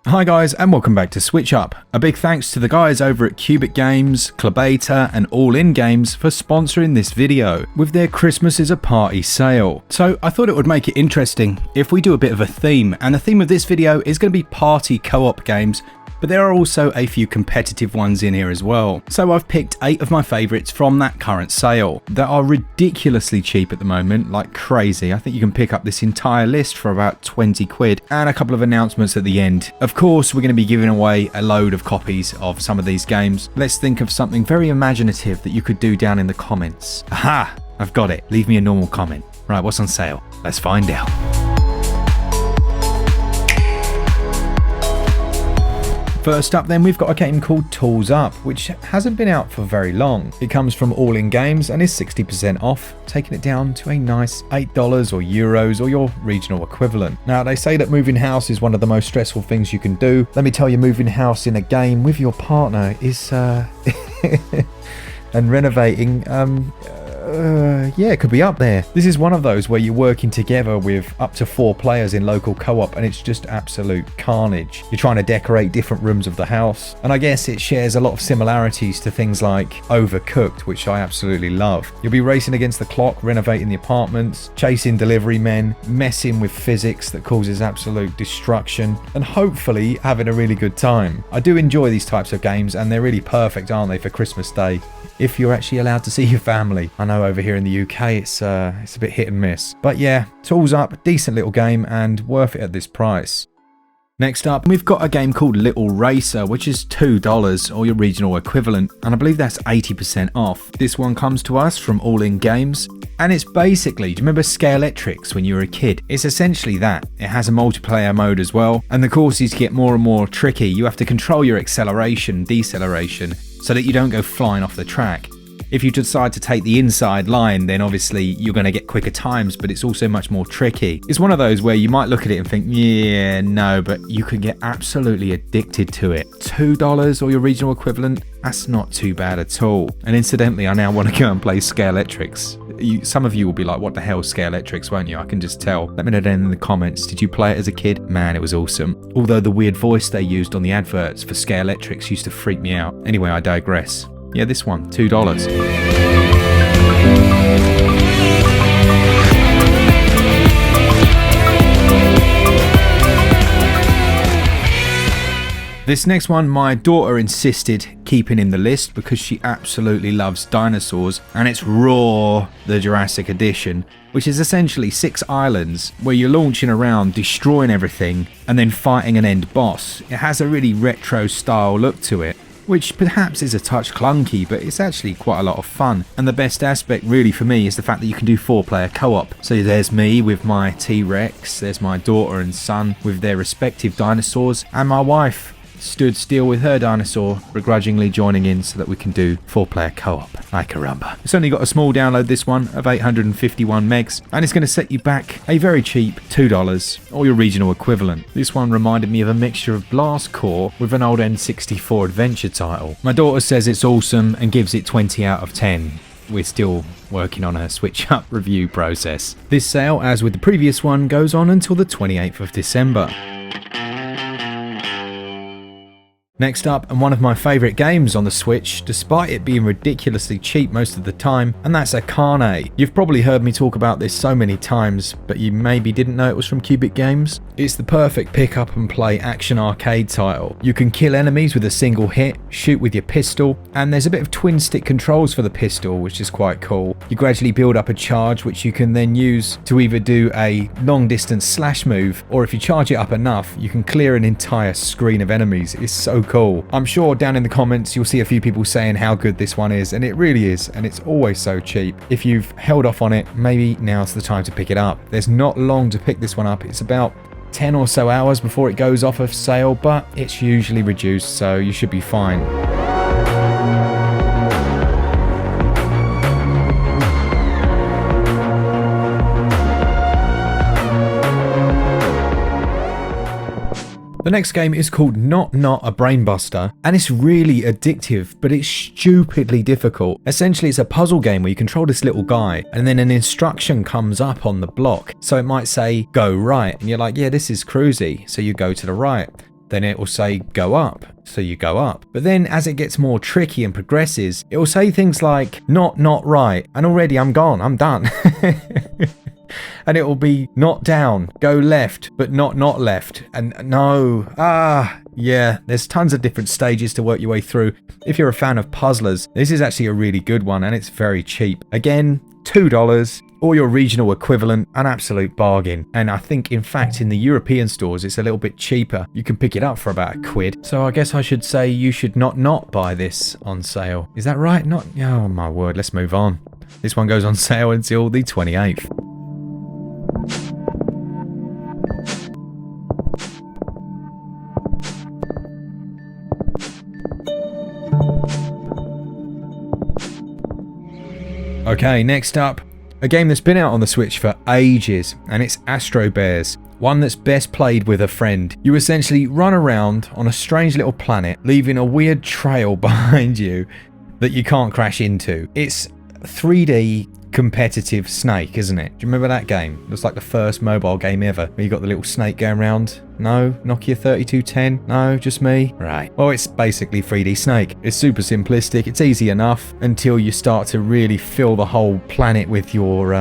Hi guys and welcome back to SwitchUp. A big thanks to the guys over at Cubic Games, Clubata and All In Games for sponsoring this video with their Christmas is a Party sale. So I thought it would make it interesting if we do a bit of a theme, and the theme of this video is going to be party co-op games, but there are also a few competitive ones in here as well. So I've picked 8 of my favourites from that current sale that are ridiculously cheap at the moment, like crazy. I think you can pick up this entire list for about 20 quid, and a couple of announcements at the end. Of course, we're going to be giving away a load of copies of some of these games. Let's think of something very imaginative that you could do down in the comments. Aha! I've got it. Leave me a normal comment. Right, what's on sale? Let's find out. First up then, we've got a game called Tools Up, which hasn't been out for very long. It comes from All In Games and is 60% off, taking it down to a nice $8 or euros or your regional equivalent. Now, they say that moving house is one of the most stressful things you can do. Let me tell you, moving house in a game with your partner is and renovating, yeah, it could be up there. This is one of those where you're working together with up to 4 players in local co-op, and it's just absolute carnage. You're trying to decorate different rooms of the house, and I guess it shares a lot of similarities to things like Overcooked, which I absolutely love. You'll be racing against the clock, renovating the apartments, chasing delivery men, messing with physics that causes absolute destruction, and hopefully having a really good time. I do enjoy these types of games, and they're really perfect, aren't they, for Christmas Day, if you're actually allowed to see your family. I know over here in the UK it's a bit hit and miss. But yeah, Tools Up, decent little game and worth it at this price. Next up, we've got a game called Little Racer, which is $2 or your regional equivalent, and I believe that's 80% off. This one comes to us from All In Games, and it's basically, do you remember Scalextrics when you were a kid? It's essentially that. It has a multiplayer mode as well, and the courses get more and more tricky. You have to control your acceleration, deceleration, so that you don't go flying off the track. If you decide to take the inside line, then obviously you're going to get quicker times, but it's also much more tricky. It's one of those where you might look at it and think, yeah, no, but you can get absolutely addicted to it. $2 or your regional equivalent, that's not too bad at all. And incidentally, I now want to go and play Scalextrics. Some of you will be like, what the hell, Scalextrics, won't you? I can just tell. Let me know down in the comments. Did you play it as a kid? Man, it was awesome. Although the weird voice they used on the adverts for Scalextrics used to freak me out. Anyway, I digress. Yeah, this one, $2. This next one, my daughter insisted keeping in the list because she absolutely loves dinosaurs, and it's Raw, the Jurassic Edition, which is essentially 6 islands where you're launching around, destroying everything, and then fighting an end boss. It has a really retro style look to it, which perhaps is a touch clunky, but it's actually quite a lot of fun. And the best aspect really for me is the fact that you can do 4-player co-op. So there's me with my T-Rex, there's my daughter and son with their respective dinosaurs, and my wife stood still with her dinosaur, begrudgingly joining in so that we can do 4-player co-op. Ay caramba. It's only got a small download, this one, of 851 megs, and it's going to set you back a very cheap $2 or your regional equivalent. This one reminded me of a mixture of Blast Corps with an old N64 adventure title. My daughter says it's awesome and gives it 20 out of 10. We're still working on her SwitchUp review process. This sale, as with the previous one, goes on until the 28th of December. Next up, and one of my favourite games on the Switch, despite it being ridiculously cheap most of the time, and that's Kane. You've probably heard me talk about this so many times, but you maybe didn't know it was from Cubic Games. It's the perfect pick up and play action arcade title. You can kill enemies with a single hit, shoot with your pistol, and there's a bit of twin stick controls for the pistol, which is quite cool. You gradually build up a charge which you can then use to either do a long distance slash move, or if you charge it up enough, you can clear an entire screen of enemies. It's so cool. I'm sure down in the comments you'll see a few people saying how good this one is, and it really is, and it's always so cheap. If you've held off on it, maybe now's the time to pick it up. There's not long to pick this one up. It's about 10 or so hours before it goes off of sale, but it's usually reduced, so you should be fine. The next game is called Not a Brainbuster, and it's really addictive, but it's stupidly difficult. Essentially, it's a puzzle game where you control this little guy, and then an instruction comes up on the block. So it might say, go right, and you're like, yeah, this is cruisy, so you go to the right. then it will say go up. So you go up. But then as it gets more tricky and progresses, it will say things like not right. And already I'm gone. I'm done. And it will be not down, go left, but not left. And no, yeah, there's tons of different stages to work your way through. If you're a fan of puzzlers, this is actually a really good one and it's very cheap. Again, $2 or your regional equivalent, an absolute bargain. And I think, in fact, in the European stores, it's a little bit cheaper. You can pick it up for about £1. So I guess I should say you should not buy this on sale. Is that right? Not, oh my word, let's move on. This one goes on sale until the 28th. Okay, next up, a game that's been out on the Switch for ages, and it's Astro Bears. One that's best played with a friend. You essentially run around on a strange little planet, leaving a weird trail behind you that you can't crash into. It's 3D competitive Snake, isn't it? Do you remember that game? It was like the first mobile game ever, where you got the little snake going around. No? Nokia 3210? No? Just me? Right. Well, it's basically 3D Snake. It's super simplistic. It's easy enough until you start to really fill the whole planet with your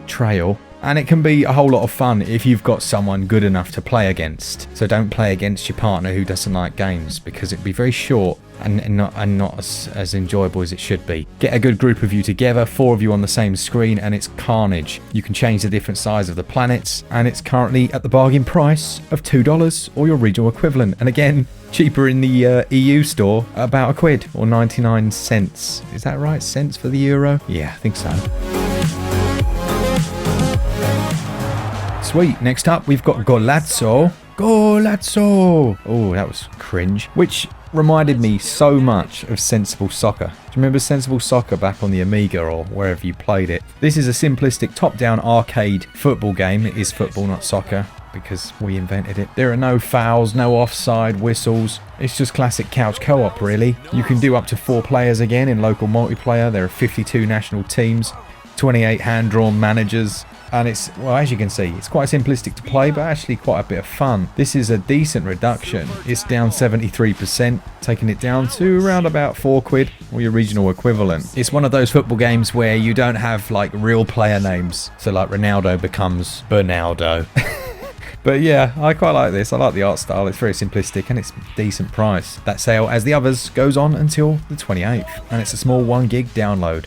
trail. And it can be a whole lot of fun if you've got someone good enough to play against. So don't play against your partner who doesn't like games, because it'd be very short and not as enjoyable as it should be. Get a good group of you together, 4 of you on the same screen, and it's carnage. You can change the different size of the planets, and it's currently at the bargain price of $2 or your regional equivalent. And again, cheaper in the EU store, about £1 or 99 cents. Is that right? Cents for the euro? Yeah, I think so. Sweet. Next up, we've got Golazzo. Golazzo! Oh, that was cringe. Which reminded me so much of Sensible Soccer. Do you remember Sensible Soccer back on the Amiga or wherever you played it? This is a simplistic top-down arcade football game. It is football, not soccer, because we invented it. There are no fouls, no offside, whistles. It's just classic couch co-op, really. You can do up to 4 players again in local multiplayer. There are 52 national teams, 28 hand-drawn managers. And it's, well, as you can see, it's quite simplistic to play, but actually quite a bit of fun. This is a decent reduction. It's down 73%, taking it down to around about £4 or your regional equivalent. It's one of those football games where you don't have like real player names. So like Ronaldo becomes Bernaldo. But yeah, I quite like this. I like the art style. It's very simplistic and it's a decent price. That sale, as the others, goes on until the 28th. And it's a small 1 gig download.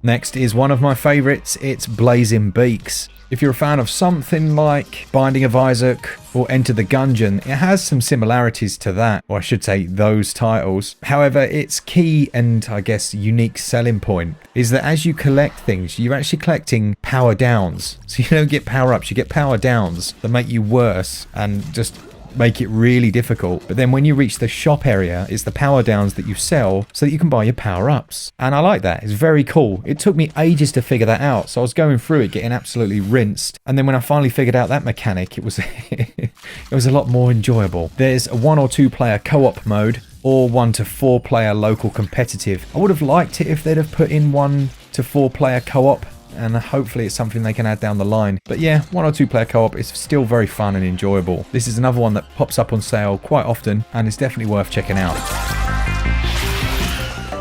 Next is one of my favourites, it's Blazing Beaks. If you're a fan of something like Binding of Isaac or Enter the Gungeon, it has some similarities to that, or I should say those titles. However, its key and I guess unique selling point is that as you collect things, you're actually collecting power downs. So you don't get power ups, you get power downs that make you worse and just make it really difficult. But then when you reach the shop area, it's the power downs that you sell so that you can buy your power ups. And I like that. It's very cool. It took me ages to figure that out. So I was going through it getting absolutely rinsed. And then when I finally figured out that mechanic, it was it was a lot more enjoyable. There's a 1 or 2 player co-op mode or 1 to 4 player local competitive. I would have liked it if they'd have put in 1 to 4 player co-op, and hopefully it's something they can add down the line. But yeah, 1 or 2 player co-op is still very fun and enjoyable. This is another one that pops up on sale quite often and is definitely worth checking out.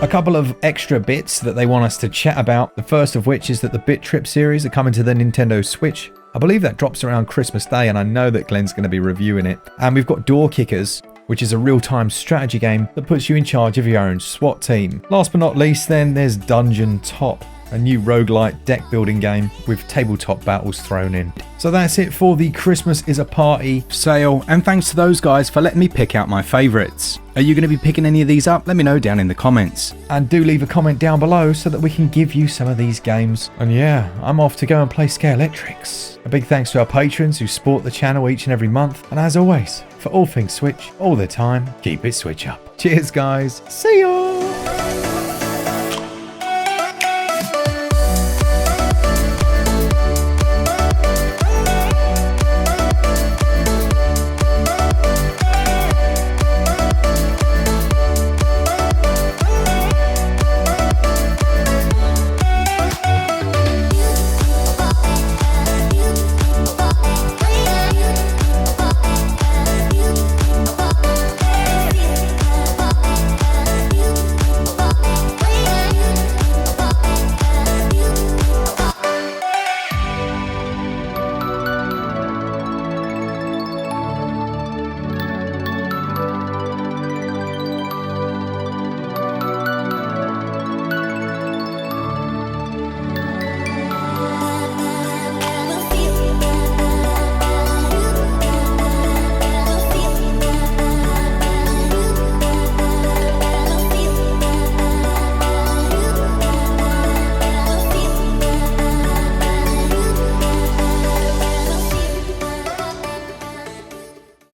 A couple of extra bits that they want us to chat about. The first of which is that the Bit Trip series are coming to the Nintendo Switch. I believe that drops around Christmas Day, and I know that Glen's going to be reviewing it. And we've got Door Kickers, which is a real-time strategy game that puts you in charge of your own SWAT team. Last but not least then, there's Dungeon Top, a new roguelite deck building game with tabletop battles thrown in. So that's it for the Christmas is a Party sale, and thanks to those guys for letting me pick out my favourites. Are you going to be picking any of these up? Let me know down in the comments. And do leave a comment down below so that we can give you some of these games. And yeah, I'm off to go and play Scalextrics. A big thanks to our patrons who support the channel each and every month. And as always, for all things Switch, all the time, keep it Switch up. Cheers guys, see ya!